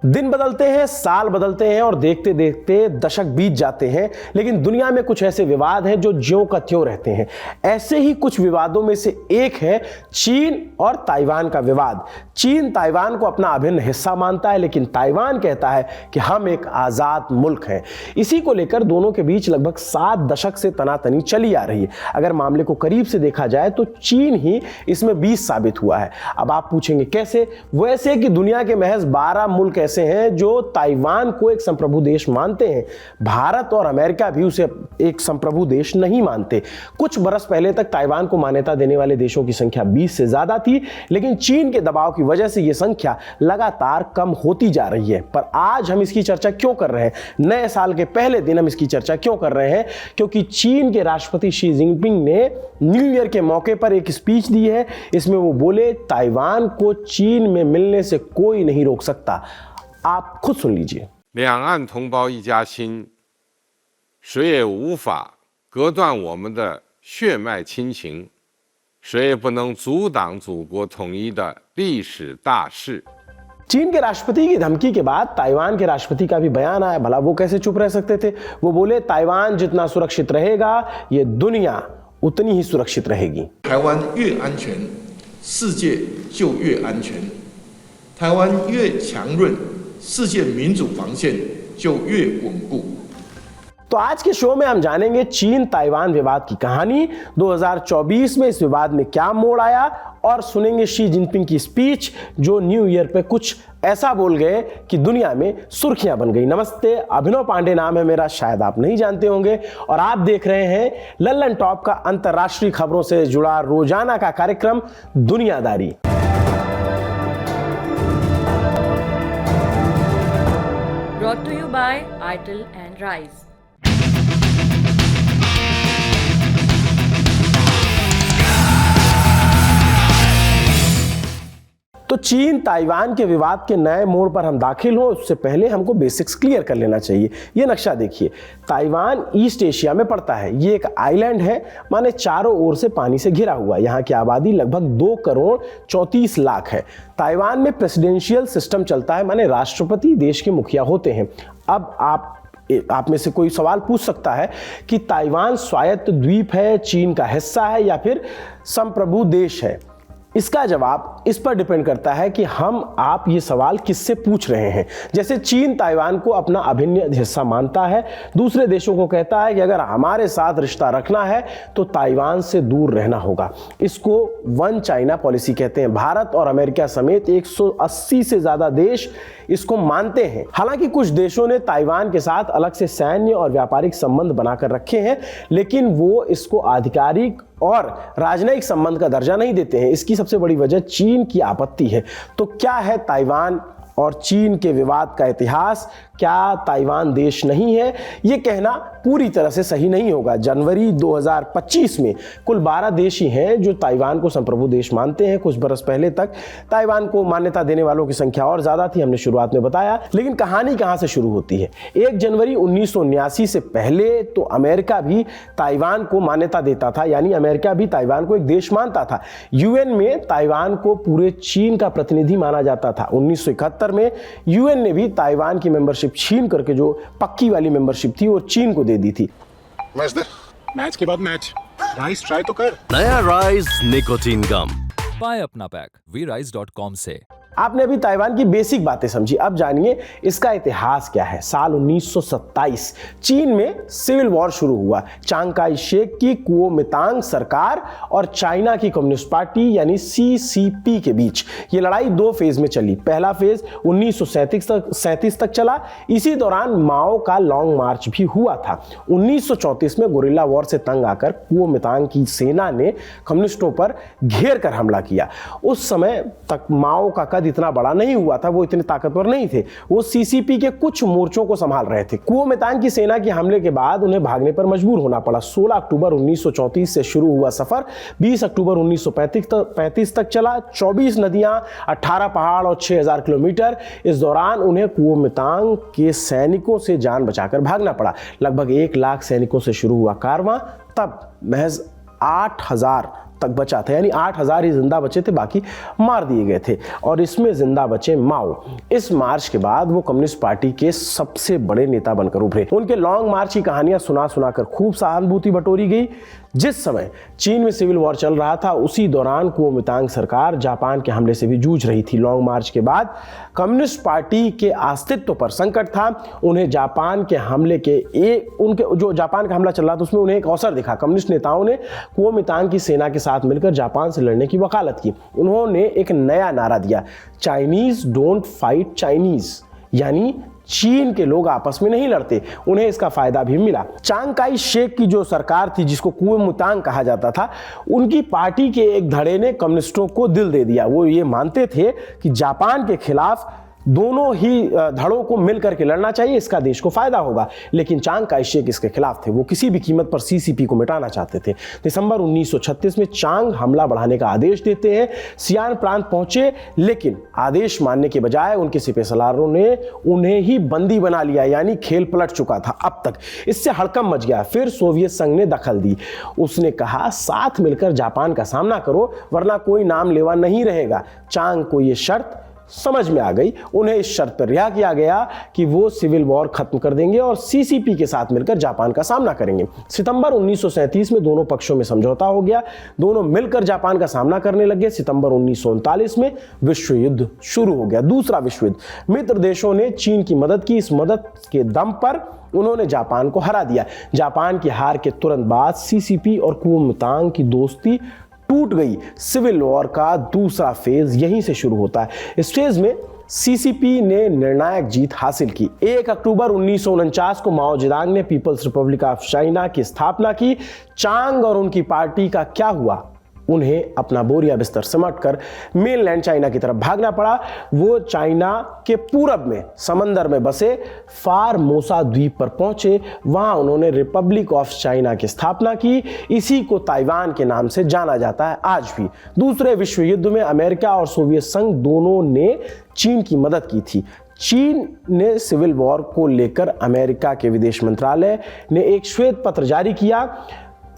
दिन बदलते हैं, साल बदलते हैं और देखते देखते दशक बीत जाते हैं, लेकिन दुनिया में कुछ ऐसे विवाद हैं जो ज्यों का त्यों रहते हैं। ऐसे ही कुछ विवादों में से एक है चीन और ताइवान का विवाद। चीन ताइवान को अपना अभिन्न हिस्सा मानता है, लेकिन ताइवान कहता है कि हम एक आजाद मुल्क हैं। इसी को लेकर दोनों के बीच लगभग 7 दशक से तनातनी चली आ रही है। अगर मामले को करीब से देखा जाए तो चीन ही इसमें 20 साबित हुआ है। अब आप पूछेंगे कैसे? वैसे कि दुनिया के महज 12 मुल्क ऐसे हैं जो ताइवान को एक संप्रभु देश मानते हैं। भारत और अमेरिका भी उसे एक संप्रभु देश नहीं मानते। कुछ बरस पहले तक ताइवान को मान्यता देने वाले देशों की संख्या 20 से ज्यादा थी, लेकिन चीन के दबाव की वजह से यह संख्या लगातार कम होती जा रही है। पर आज हम इसकी चर्चा क्यों कर रहे हैं? नए साल के पहले दिन हम इसकी चर्चा क्यों कर रहे हैं? क्योंकि चीन के राष्ट्रपति शी जिनपिंग ने न्यू ईयर के मौके पर एक स्पीच दी है। इसमें वो बोले, ताइवान को चीन में मिलने से कोई नहीं रोक सकता। आप खुद सुन लीजिए। 两岸同胞一家亲，谁也无法隔断我们的血脉亲情，谁也不能阻挡祖国统一的历史大势。 चीन के राष्ट्रपति की धमकी के बाद ताइवान के राष्ट्रपति का भी बयान आया। भला वो कैसे चुप रह सकते थे? वो बोले, ताइवान जितना सुरक्षित रहेगा, ये दुनिया उतनी ही सुरक्षित रहेगी। 台湾越安全，世界就越安全；台湾越强韧，世界民主防线就越稳固。 तो आज के शो में हम जानेंगे चीन ताइवान विवाद की कहानी, 2024 में इस विवाद में क्या मोड़ आया, और सुनेंगे शी जिनपिंग की स्पीच जो न्यू ईयर पे कुछ ऐसा बोल गए कि दुनिया में सुर्खियां बन गई। नमस्ते, अभिनव पांडे नाम है मेरा, शायद आप नहीं जानते होंगे, और आप देख रहे हैं लल्लन टॉप का अंतर्राष्ट्रीय खबरों से जुड़ा रोजाना का कार्यक्रम दुनियादारी। Brought to you by ITIL and Rise. तो चीन ताइवान के विवाद के नए मोड़ पर हम दाखिल हों उससे पहले हमको बेसिक्स क्लियर कर लेना चाहिए। ये नक्शा देखिए, ताइवान ईस्ट एशिया में पड़ता है। ये एक आइलैंड है, माने चारों ओर से पानी से घिरा हुआ। यहाँ की आबादी लगभग 2 करोड़ 34 लाख है। ताइवान में प्रेसिडेंशियल सिस्टम चलता है, माने राष्ट्रपति देश के मुखिया होते हैं। अब आप में से कोई सवाल पूछ सकता है कि ताइवान स्वायत्त द्वीप है, चीन का हिस्सा है, या फिर संप्रभु देश है? इसका जवाब इस पर डिपेंड करता है कि आप ये सवाल किससे पूछ रहे हैं। जैसे चीन ताइवान को अपना अभिन्न हिस्सा मानता है, दूसरे देशों को कहता है कि अगर हमारे साथ रिश्ता रखना है तो ताइवान से दूर रहना होगा। इसको वन चाइना पॉलिसी कहते हैं। भारत और अमेरिका समेत 180 से ज्यादा देश इसको मानते हैं। हालांकि कुछ देशों ने ताइवान के साथ अलग से सैन्य और व्यापारिक संबंध बनाकर रखे हैं, लेकिन वो इसको आधिकारिक और राजनयिक संबंध का दर्जा नहीं देते हैं। इसकी सबसे बड़ी वजह चीन की आपत्ति है। तो क्या है ताइवान और चीन के विवाद का इतिहास? क्या ताइवान देश नहीं है? ये कहना पूरी तरह से सही नहीं होगा। जनवरी 2025 में कुल 12 देश ही हैं जो ताइवान को संप्रभु देश मानते हैं। कुछ बरस पहले तक ताइवान को मान्यता देने वालों की संख्या और ज्यादा थी, हमने शुरुआत में बताया। लेकिन कहानी कहां से शुरू होती है? 1 जनवरी 1979 से पहले तो अमेरिका भी ताइवान को मान्यता देता था, यानी अमेरिका भी ताइवान को एक देश मानता था। यूएन में ताइवान को पूरे चीन का प्रतिनिधि माना जाता था। 1971 में यूएन ने भी ताइवान की मेंबरशिप छीन करके, जो पक्की वाली मेंबरशिप थी, वो चीन को दे दी थी। मैच के बाद मैच, राइस ट्राई तो कर। नया राइस निकोटीन गम, पाए अपना पैक VRise.com से। आपने अभी ताइवान की बेसिक बातें समझी, अब जानिए इसका इतिहास क्या है। साल 1927 चीन में सिविल वॉर शुरू हुआ। चांग काई शेक की कुओमितांग सरकार और चाइना की कम्युनिस्ट पार्टी यानी CCP के बीच ये लड़ाई 2 फेज में चली। पहला फेज 1937 तक चला। इसी दौरान माओ का लॉन्ग मार्च भी हुआ था। 1934 में गुरिल्ला वॉर से तंग आकर कुओमितांग की सेना ने कम्युनिस्टों पर घेर कर हमला किया। उस समय तक माओ का कद इतना बड़ा नहीं हुआ था, वो इतने ताकतवर नहीं थे। वो CCP के कुछ मोर्चों को संभाल रहे थे। कुओमितांग की सेना के हमले के बाद उन्हें भागने पर मजबूर होना पड़ा। 16 अक्टूबर 1934 से शुरू हुआ सफर 20 अक्टूबर 1935 तक चला। 24 नदियां, 18 पहाड़ और 6000 किलोमीटर। इस दौरान उन्हें कुओमितांग के सैनिकों से जान बचाकर भागना पड़ा। लगभग 1 लाख सैनिकों से शुरू हुआ कारवां तब महज 8000 तक बचा था, यानी 8,000 ही जिंदा बचे थे, बाकी मार दिए गए थे। और इसमें जिंदा बचे माओ। इस मार्च के बाद वो कम्युनिस्ट पार्टी के सबसे बड़े नेता बनकर उभरे। उनके लॉन्ग मार्च की कहानियां सुना सुनाकर खूब सहानुभूति बटोरी गई। जिस समय चीन में सिविल वॉर चल रहा था, उसी दौरान कुओमिंतांग सरकार जापान के हमले से भी जूझ रही थी। लॉन्ग मार्च के बाद कम्युनिस्ट पार्टी के अस्तित्व पर संकट था। उन्हें जापान के हमले उनके जो जापान का हमला चल रहा था उसमें उन्हें एक अवसर दिखा। कम्युनिस्ट नेताओं ने कुओमिंतांग की सेना के साथ मिलकर जापान से लड़ने की वकालत की। उन्होंने एक नया नारा दिया, चाइनीज डोंट फाइट चाइनीज, यानी चीन के लोग आपस में नहीं लड़ते। उन्हें इसका फायदा भी मिला। चांग काई शेक की जो सरकार थी, जिसको कुओमिंतांग कहा जाता था, उनकी पार्टी के एक धड़े ने कम्युनिस्टों को दिल दे दिया। वो ये मानते थे कि जापान के खिलाफ दोनों ही धड़ों को मिलकर के लड़ना चाहिए, इसका देश को फायदा होगा। लेकिन चांग काई शेक इसके खिलाफ थे। वो किसी भी कीमत पर सीसीपी को मिटाना चाहते थे। दिसंबर 1936 में चांग हमला बढ़ाने का आदेश देते हैं। सियान प्रांत पहुंचे, लेकिन आदेश मानने के बजाय उनके सिपहसालारों ने उन्हें ही बंदी बना लिया, यानी खेल पलट चुका था अब तक। इससे हड़कंप मच गया। फिर सोवियत संघ ने दखल दी। उसने कहा, साथ मिलकर जापान का सामना करो, वरना कोई नाम लेवा नहीं रहेगा। चांग को यह शर्त समझ में आ गई। उन्हें इस शर्त पर रिहा किया गया कि वो सिविल वॉर खत्म कर देंगे और सीसीपी के साथ मिलकर जापान का सामना करेंगे। सितंबर 1937 में दोनों पक्षों में समझौता हो गया। दोनों मिलकर जापान का सामना करने लगे। सितंबर 1939 में विश्व युद्ध शुरू हो गया, दूसरा विश्व युद्ध। मित्र देशों ने चीन की मदद की। इस मदद के दम पर उन्होंने जापान को हरा दिया। जापान की हार के तुरंत बाद सीसीपी और कुओमिंतांग की दोस्ती टूट गई। सिविल वॉर का दूसरा फेज यहीं से शुरू होता है। इस फेज में सीसीपी ने निर्णायक जीत हासिल की। 1 अक्टूबर 1949 को माओ जेदांग ने पीपल्स रिपब्लिक ऑफ चाइना की स्थापना की। चांग और उनकी पार्टी का क्या हुआ? उन्हें अपना बोरिया बिस्तर सिमटकर मेनलैंड चाइना की तरफ भागना पड़ा। वो चाइना के पूरब में समंदर में बसे फारमोसा द्वीप पर पहुंचे। वहां उन्होंने रिपब्लिक ऑफ चाइना की स्थापना की। इसी को ताइवान के नाम से जाना जाता है आज भी। दूसरे विश्व युद्ध में अमेरिका और सोवियत संघ दोनों ने चीन की मदद की थी। चीन ने सिविल वॉर को लेकर अमेरिका के विदेश मंत्रालय ने एक श्वेत पत्र जारी किया।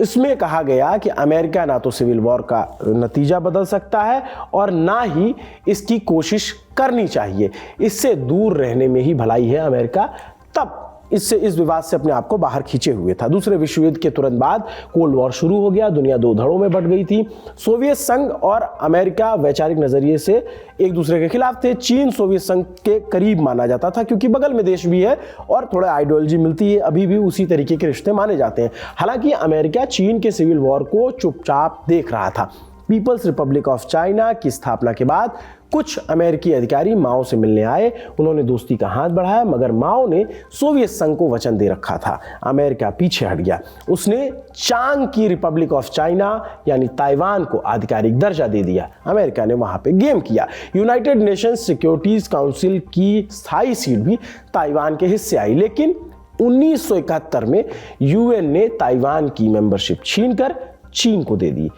इसमें कहा गया कि अमेरिका ना तो सिविल वॉर का नतीजा बदल सकता है और ना ही इसकी कोशिश करनी चाहिए। इससे दूर रहने में ही भलाई है। अमेरिका तब इस विवाद से अपने आप को बाहर खींचे हुए था। दूसरे विश्व युद्ध के तुरंत बाद कोल्ड वॉर शुरू हो गया। दुनिया दो धड़ों में बंट गई थी। सोवियत संघ और अमेरिका वैचारिक नजरिए से एक दूसरे के खिलाफ थे। चीन सोवियत संघ के करीब माना जाता था, क्योंकि बगल में देश भी है और थोड़ा आइडियोलॉजी मिलती है। अभी भी उसी तरीके के रिश्ते माने जाते हैं। हालांकि अमेरिका चीन के सिविल वॉर को चुपचाप देख रहा था। पीपल्स रिपब्लिक ऑफ चाइना की स्थापना के बाद कुछ अमेरिकी अधिकारी माओ से मिलने आए। उन्होंने दोस्ती का हाथ बढ़ाया, मगर माओ ने सोवियत संघ को वचन दे रखा था। अमेरिका पीछे हट गया। उसने चांग की रिपब्लिक ऑफ चाइना यानी ताइवान को आधिकारिक दर्जा दे दिया। अमेरिका ने वहां पे गेम किया। यूनाइटेड नेशंस सिक्योरिटीज काउंसिल की स्थायी सीट भी ताइवान के हिस्से आई, लेकिन 1971 में यूएन ने ताइवान की मेंबरशिप छीनकर चीन को दे दी।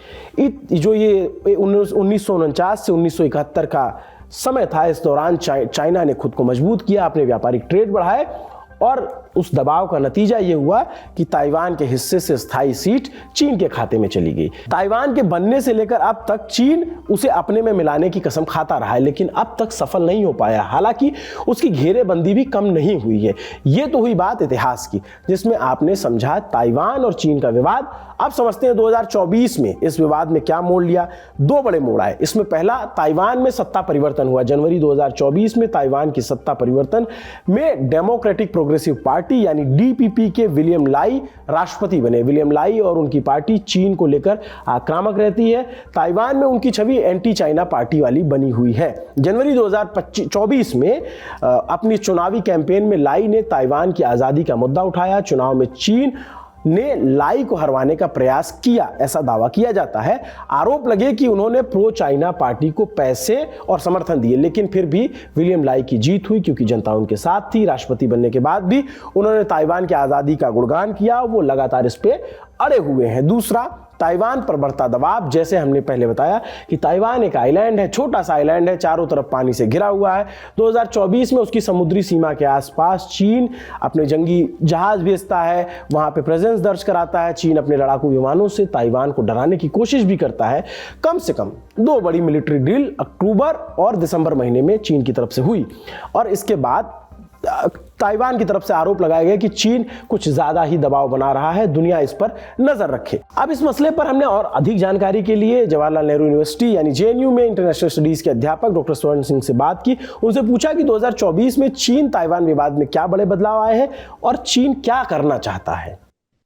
जो ये 1949 से 1971 का समय था, इस दौरान चाइना ने खुद को मजबूत किया, अपने व्यापारिक ट्रेड बढ़ाए और उस दबाव का नतीजा ये हुआ कि ताइवान के हिस्से से स्थायी सीट चीन के खाते में चली गई। ताइवान के बनने से लेकर अब तक चीन उसे अपने में मिलाने की कसम खाता रहा है, लेकिन अब तक सफल नहीं हो पाया। हालांकि उसकी घेरेबंदी भी कम नहीं हुई है। ये तो हुई बात इतिहास की, जिसमें आपने समझा ताइवान और चीन का विवाद। अब समझते हैं 2024 में इस विवाद में क्या मोड़ लिया। दो बड़े मोड़ आए। इसमें पहला, ताइवान में सत्ता परिवर्तन हुआ। जनवरी 2024 में ताइवान की सत्ता परिवर्तन में डेमोक्रेटिक प्रोग्रेसिव पार्टी यानी डीपीपी के विलियम लाई राष्ट्रपति बने। विलियम लाई और उनकी पार्टी चीन को लेकर आक्रामक रहती है। ताइवान में उनकी छवि एंटी चाइना पार्टी वाली बनी हुई है। जनवरी 2024 में अपनी चुनावी कैंपेन में लाई ने ताइवान की आजादी का मुद्दा उठाया। चुनाव में चीन ने लाई को हरवाने का प्रयास किया, ऐसा दावा किया जाता है। आरोप लगे कि उन्होंने प्रो चाइना पार्टी को पैसे और समर्थन दिए, लेकिन फिर भी विलियम लाई की जीत हुई, क्योंकि जनता उनके साथ थी। राष्ट्रपति बनने के बाद भी उन्होंने ताइवान की आज़ादी का गुणगान किया। वो लगातार इस पे अड़े हुए हैं। दूसरा, ताइवान पर बढ़ता दबाव। जैसे हमने पहले बताया कि ताइवान एक आइलैंड है, छोटा सा आइलैंड है, चारों तरफ पानी से घिरा हुआ है। 2024 में उसकी समुद्री सीमा के आसपास चीन अपने जंगी जहाज भेजता है, वहां पे प्रेजेंस दर्ज कराता है। चीन अपने लड़ाकू विमानों से ताइवान को डराने की कोशिश भी करता है। कम से कम 2 बड़ी मिलिट्री ड्रिल अक्टूबर और दिसंबर महीने में चीन की तरफ से हुई, और इसके बाद ताइवान की तरफ से आरोप लगाया गया कि चीन कुछ ज्यादा ही दबाव बना रहा है, दुनिया इस पर नजर रखे। अब इस मसले पर हमने और अधिक जानकारी के लिए जवाहरलाल नेहरू यूनिवर्सिटी यानी जेएनयू में इंटरनेशनल स्टडीज के अध्यापक डॉक्टर स्वर्ण सिंह से बात की। उनसे पूछा कि 2024 में चीन ताइवान विवाद में क्या बड़े बदलाव आए हैं और चीन क्या करना चाहता है।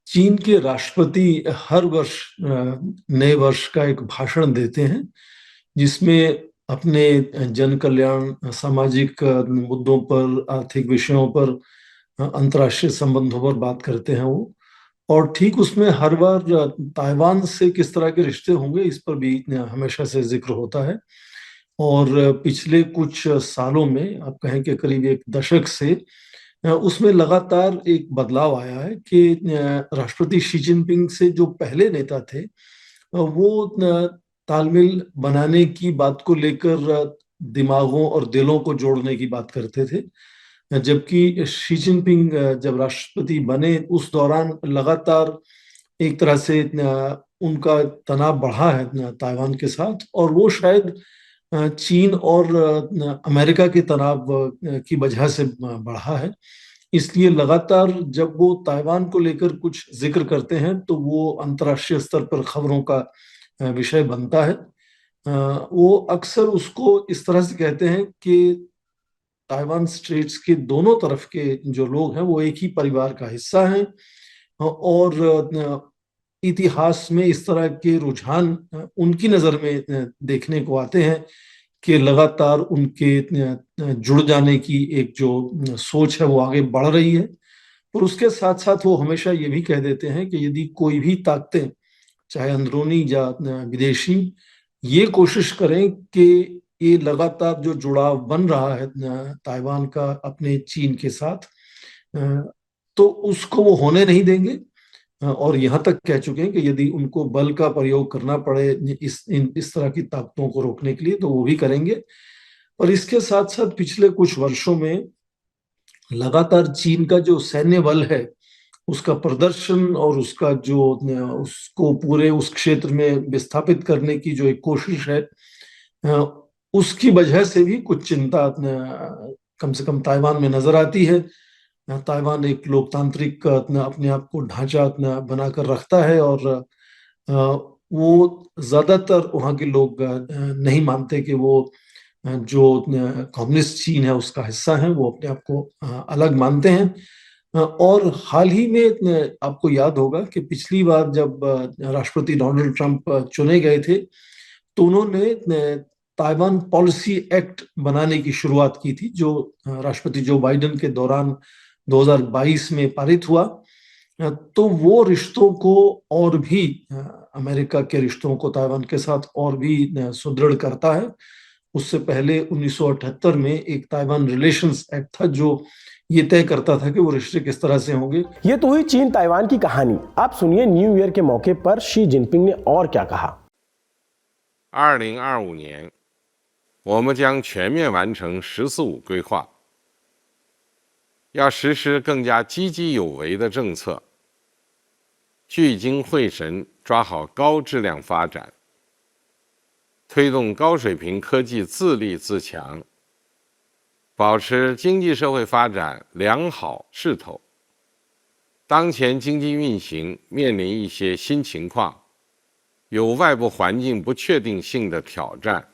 चीन के राष्ट्रपति हर वर्ष नए वर्ष का एक भाषण देते हैं, जिसमें अपने जन कल्याण, सामाजिक मुद्दों पर, आर्थिक विषयों पर, अंतर्राष्ट्रीय संबंधों पर बात करते हैं वो। और ठीक उसमें हर बार ताइवान से किस तरह के रिश्ते होंगे इस पर भी हमेशा से जिक्र होता है। और पिछले कुछ सालों में, आप कहें कि करीब 1 दशक से, उसमें लगातार एक बदलाव आया है कि राष्ट्रपति शी जिनपिंग से जो पहले नेता थे वो तालमेल बनाने की बात को लेकर दिमागों और दिलों को जोड़ने की बात करते थे, जबकि शी जिनपिंग जब राष्ट्रपति बने उस दौरान लगातार एक तरह से उनका तनाव बढ़ा है ताइवान के साथ, और वो शायद चीन और अमेरिका के तनाव की वजह से बढ़ा है। इसलिए लगातार जब वो ताइवान को लेकर कुछ जिक्र करते हैं तो वो अंतर्राष्ट्रीय स्तर पर खबरों का विषय बनता है। वो अक्सर उसको इस तरह से कहते हैं कि ताइवान स्ट्रेट्स के दोनों तरफ के जो लोग हैं वो एक ही परिवार का हिस्सा हैं, और इतिहास में इस तरह के रुझान उनकी नज़र में देखने को आते हैं कि लगातार उनके जुड़ जाने की एक जो सोच है वो आगे बढ़ रही है। और उसके साथ साथ वो हमेशा ये भी कह देते हैं कि यदि कोई भी ताकतें, चाहे अंदरूनी या विदेशी, ये कोशिश करें कि ये लगातार जो जुड़ाव बन रहा है ताइवान का अपने चीन के साथ, तो उसको वो होने नहीं देंगे। और यहाँ तक कह चुके हैं कि यदि उनको बल का प्रयोग करना पड़े इस तरह की ताकतों को रोकने के लिए तो वो भी करेंगे। और इसके साथ साथ पिछले कुछ वर्षों में लगातार चीन का जो सैन्य बल है उसका प्रदर्शन और उसका जो उसको पूरे उस क्षेत्र में विस्थापित करने की जो एक कोशिश है, उसकी वजह से भी कुछ चिंता कम से कम ताइवान में नजर आती है। ताइवान एक लोकतांत्रिक अपने आप को ढांचा बनाकर रखता है, और वो ज्यादातर वहाँ के लोग नहीं मानते कि वो जो कम्युनिस्ट चीन है उसका हिस्सा है, वो अपने आप को अलग मानते हैं। और हाल ही में आपको याद होगा कि पिछली बार जब राष्ट्रपति डोनाल्ड ट्रंप चुने गए थे तो उन्होंने ताइवान पॉलिसी एक्ट बनाने की शुरुआत की थी, जो राष्ट्रपति जो बाइडेन के दौरान 2022 में पारित हुआ। तो वो रिश्तों को और भी, अमेरिका के रिश्तों को ताइवान के साथ और भी सुदृढ़ करता है। उससे पहले 1978 में एक ताइवान रिलेशंस एक्ट था जो ये तय करता था कि वो रिश्ते किस तरह से होंगे। ये तो हुई चीन ताइवान की कहानी। आप सुनिए न्यू ईयर के मौके पर शी जिनपिंग ने और क्या कहा। 2025年我们将全面完成“十四五”规划，要实施更加积极有为的政策，聚精会神抓好高质量发展，推动高水平科技自立自强，保持经济社会发展良好势头。当前经济运行面临一些新情况，有外部环境不确定性的挑战，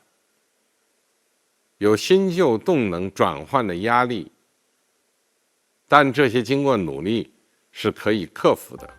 有新旧动能转换的压力，但这些经过努力是可以克服的。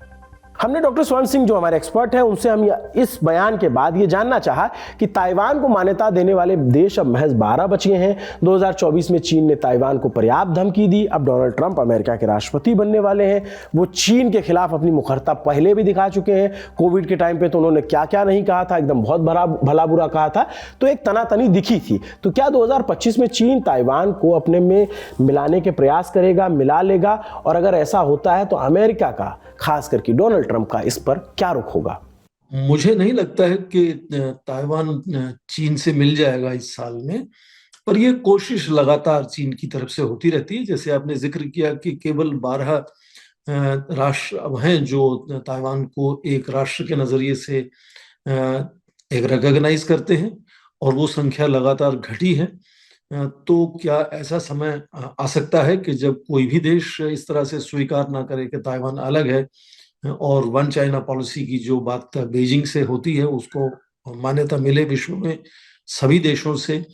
हमने डॉक्टर स्वर्ण सिंह जो हमारे एक्सपर्ट हैं उनसे हम इस बयान के बाद ये जानना चाहा कि ताइवान को मान्यता देने वाले देश अब महज 12 बचे हैं। 2024 में चीन ने ताइवान को पर्याप्त धमकी दी। अब डोनाल्ड ट्रंप अमेरिका के राष्ट्रपति बनने वाले हैं। वो चीन के खिलाफ अपनी मुखरता पहले भी दिखा चुके हैं। कोविड के टाइम पे तो उन्होंने क्या क्या नहीं कहा था, एकदम बहुत भला बुरा कहा था, तो एक तनातनी दिखी थी। तो क्या 2025 में चीन ताइवान को अपने में मिलाने के प्रयास करेगा, मिला लेगा? और अगर ऐसा होता है तो अमेरिका का खास करके डोनाल्ड ट्रंप का इस पर क्या रुख होगा? मुझे नहीं लगता है कि ताइवान चीन से मिल जाएगा इस साल में, पर यह कोशिश लगातार चीन की तरफ से होती रहती है। जैसे आपने जिक्र किया कि केवल 12 राष्ट्र अब हैं जो ताइवान को एक राष्ट्र के नजरिए से एक रिकॉग्नाइज करते हैं, और वो संख्या लगातार घटी है। तो क्या ऐसा समय आ सकता है कि जब कोई भी देश इस तरह से स्वीकार ना करे कि ताइवान अलग है, और वन चाइना पॉलिसी की जो बात बीजिंग से होती है उसको मान्यता मिले विश्व में सभी देशों से?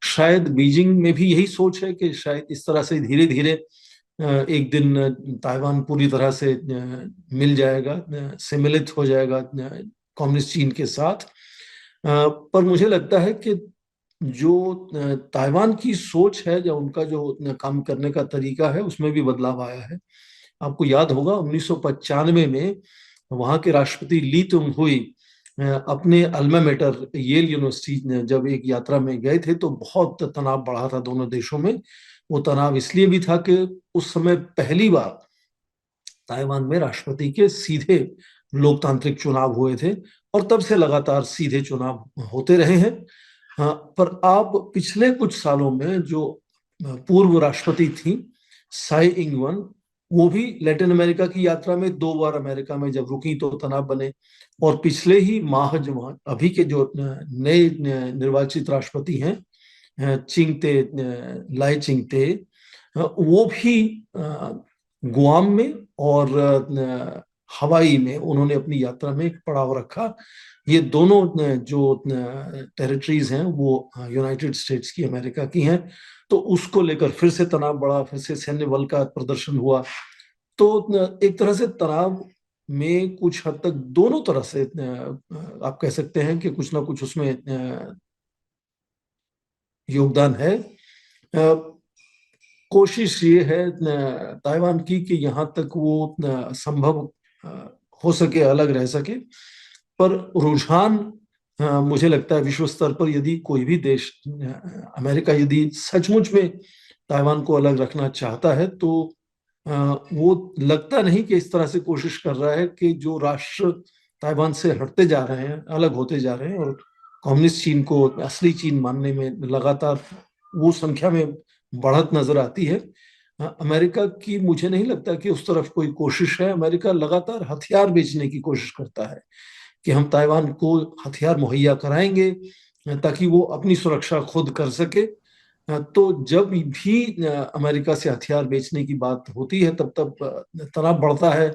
शायद बीजिंग में भी यही सोच है कि शायद इस तरह से धीरे धीरे एक दिन ताइवान पूरी तरह से मिल जाएगा, सम्मिलित हो जाएगा कम्युनिस्ट चीन के साथ। पर मुझे लगता है कि जो ताइवान की सोच है या उनका जो काम करने का तरीका है उसमें भी बदलाव आया है। आपको याद होगा 1995 में वहां के राष्ट्रपति ली तुंग हुई अपने अल्मा मेटर येल यूनिवर्सिटी जब एक यात्रा में गए थे तो बहुत तनाव बढ़ा था दोनों देशों में। वो तनाव इसलिए भी था कि उस समय पहली बार ताइवान में राष्ट्रपति के सीधे लोकतांत्रिक चुनाव हुए थे, और तब से लगातार सीधे चुनाव होते रहे हैं। पर आप पिछले कुछ सालों में जो पूर्व राष्ट्रपति थी साई इंग-वन, वो भी लैटिन अमेरिका की यात्रा में 2 बार अमेरिका में जब रुकी तो तनाव बने। और पिछले ही माह जो अभी के जो नए निर्वाचित राष्ट्रपति हैं चिंगते लाई चिंगते, वो भी गुआम में और हवाई में उन्होंने अपनी यात्रा में एक पड़ाव रखा। ये दोनों जो टेरिटरीज हैं वो यूनाइटेड स्टेट्स की अमेरिका की हैं, तो उसको लेकर फिर से तनाव बढ़ा, फिर से सैन्य बल का प्रदर्शन हुआ। तो एक तरह से तनाव में कुछ हद तक दोनों तरह से आप कह सकते हैं कि कुछ ना कुछ उसमें योगदान है। कोशिश ये है ताइवान की कि यहाँ तक वो संभव हो सके अलग रह सके, पर रुझान मुझे लगता है विश्व स्तर पर यदि कोई भी देश, अमेरिका यदि सचमुच में ताइवान को अलग रखना चाहता है तो वो लगता नहीं कि इस तरह से कोशिश कर रहा है कि जो राष्ट्र ताइवान से हटते जा रहे हैं, अलग होते जा रहे हैं और कम्युनिस्ट चीन को असली चीन मानने में लगातार वो संख्या में बढ़त नजर आती है। अमेरिका की मुझे नहीं लगता कि उस तरफ कोई कोशिश है। अमेरिका लगातार हथियार बेचने की कोशिश करता है कि हम ताइवान को हथियार मुहैया कराएंगे ताकि वो अपनी सुरक्षा खुद कर सके। तो जब भी अमेरिका से हथियार बेचने की बात होती है तब तनाव बढ़ता है।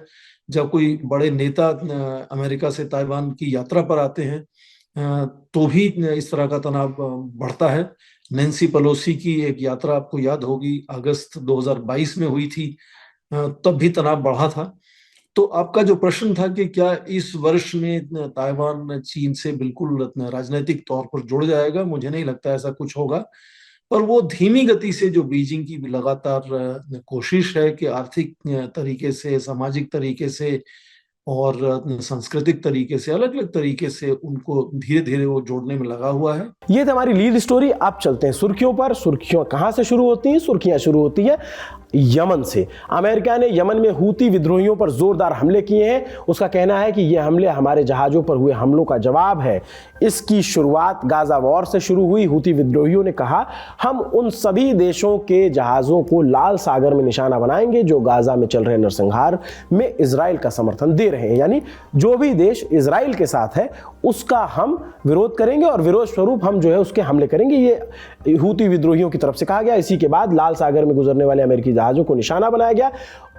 जब कोई बड़े नेता अमेरिका से ताइवान की यात्रा पर आते हैं तो भी इस तरह का तनाव बढ़ता है। नैन्सी पेलोसी की एक यात्रा आपको याद होगी अगस्त 2022 में हुई थी, तब भी तनाव बढ़ा था। तो आपका जो प्रश्न था कि क्या इस वर्ष में ताइवान चीन से बिल्कुल राजनीतिक तौर पर जुड़ जाएगा, मुझे नहीं लगता ऐसा कुछ होगा। पर वो धीमी गति से जो बीजिंग की लगातार कोशिश है कि आर्थिक तरीके से, सामाजिक तरीके से और सांस्कृतिक तरीके से, अलग अलग तरीके से उनको धीरे धीरे वो जोड़ने में लगा हुआ है। ये तो हमारी लीड स्टोरी। आप चलते हैं सुर्खियों पर। सुर्खियां कहां से शुरू होती हैं? सुर्खियां शुरू होती है यमन से। अमेरिका ने यमन में हूती विद्रोहियों पर जोरदार हमले किए हैं। उसका कहना है कि ये हमले हमारे जहाजों पर हुए हमलों का जवाब है। इसकी शुरुआत गाजा वॉर से शुरू हुई। हूती विद्रोहियों ने कहा, हम उन सभी देशों के जहाजों को लाल सागर में निशाना बनाएंगे जो गाजा में चल रहे नरसंहार में इजराइल का समर्थन दे रहे हैं। यानी जो भी देश इजराइल के साथ है उसका हम विरोध करेंगे और विरोध स्वरूप हम जो है उसके हमले करेंगे। ये हूती विद्रोहियों की तरफ से कहा गया। इसी के बाद लाल सागर में गुजरने वाले अमेरिकी जहाजों को निशाना बनाया गया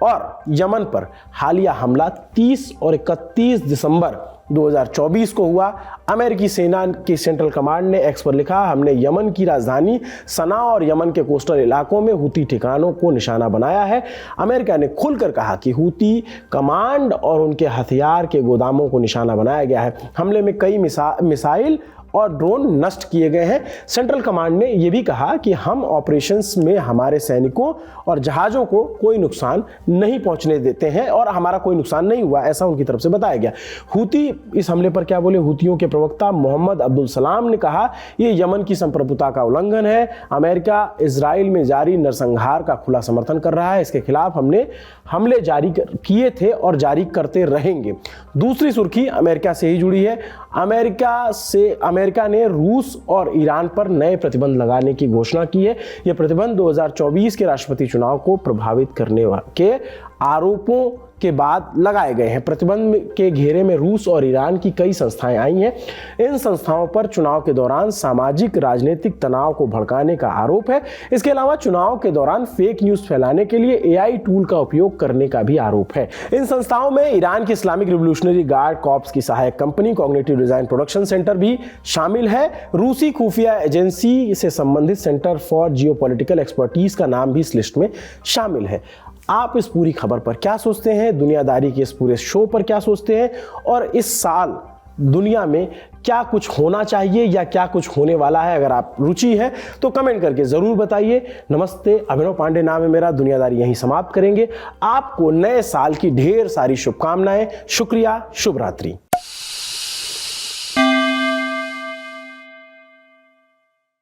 और यमन पर हालिया हमला 30 और 31 दिसंबर 2024 को हुआ। अमेरिकी सेना की सेंट्रल कमांड ने एक्स पर लिखा, हमने यमन की राजधानी सना और यमन के कोस्टल इलाकों में हूती ठिकानों को निशाना बनाया है। अमेरिका ने खुलकर कहा कि हूती कमांड और उनके हथियार के गोदामों को निशाना बनाया गया है। हमले में कई मिसाइल और ड्रोन नष्ट किए गए हैं। सेंट्रल कमांड ने यह भी कहा कि हम ऑपरेशंस में हमारे सैनिकों और जहाजों को कोई नुकसान नहीं पहुंचने देते हैं और हमारा कोई नुकसान नहीं हुआ, ऐसा उनकी तरफ से बताया गया। हूती इस हमले पर क्या बोले? हूतियों के प्रवक्ता मोहम्मद अब्दुल सलाम ने कहा, यह यमन की संप्रभुता का उल्लंघन है। अमेरिका इजराइल में जारी नरसंहार का खुला समर्थन कर रहा है। इसके खिलाफ हमने हमले जारी किए थे और जारी करते रहेंगे। दूसरी सुर्खी अमेरिका से ही जुड़ी है। अमेरिका ने रूस और ईरान पर नए प्रतिबंध लगाने की घोषणा की है। यह प्रतिबंध 2024 के राष्ट्रपति चुनाव को प्रभावित करने के आरोपों के बाद लगाए गए हैं। प्रतिबंध के घेरे में रूस और ईरान की कई संस्थाएं आई हैं। इन संस्थाओं पर चुनाव के दौरान सामाजिक राजनीतिक तनाव को भड़काने का आरोप है। इसके अलावा चुनाव के दौरान फेक न्यूज फैलाने के लिए एआई टूल का उपयोग करने का भी आरोप है। इन संस्थाओं में ईरान की इस्लामिक रिवोल्यूशनरी गार्ड कॉर्प्स की सहायक company cognitive design production centre भी शामिल है। रूसी खुफिया एजेंसी से संबंधित सेंटर फॉर जियोपॉलिटिकल एक्सपर्टीज का नाम भी इस लिस्ट में शामिल है। आप इस पूरी खबर पर क्या सोचते हैं? दुनियादारी के इस पूरे शो पर क्या सोचते हैं? और इस साल दुनिया में क्या कुछ होना चाहिए या क्या कुछ होने वाला है? अगर आप रुचि है तो कमेंट करके जरूर बताइए। नमस्ते, अभिनव पांडे नाम है मेरा। दुनियादारी यहीं समाप्त करेंगे। आपको नए साल की ढेर सारी शुभकामनाएं। शुक्रिया, शुभ रात्रि।